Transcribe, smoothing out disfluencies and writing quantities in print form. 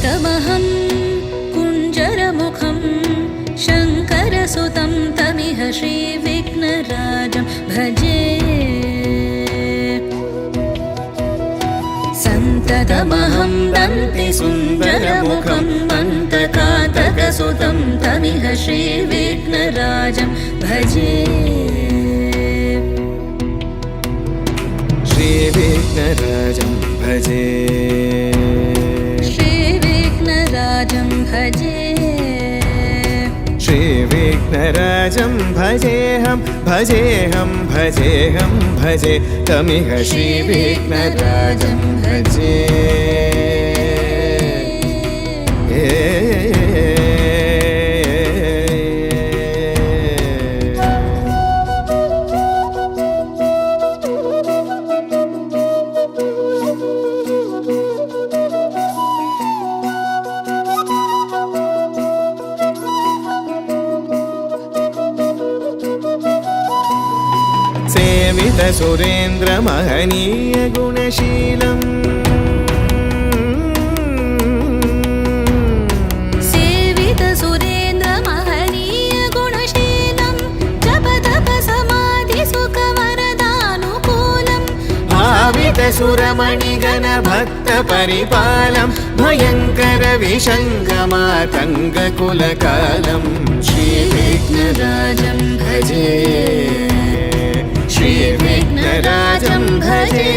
सन्ततमहं कुञ्जरमुखं शङ्करसुतं तमिह श्रीविघ्नराजं भजे सन्ततमहं वन्दे सुन्दरमुखं वन्दकातकसुतं तमिह श्रीविघ्नराजं भजे श्रीविघ्नराजं भजे श्रीविघ्नराजं भजे श्रीविघ्नराजं भजेऽहं भजेऽहं भजेऽहं भजे तमिह श्रीविघ्नराजं भजे सेवित सुरेन्द्र महनीय गुणशीलम् सेवित सुरेन्द्र महनीय गुणशीलं जप तप समाधि सुख वरदानुकूलम् भावित सुरमणिगण भक्त परिपालं भयङ्कर विशङ्गमातङ्ग कुलकालं श्रीविघ्नराजं भजे श्रीविघ्नराजं भजे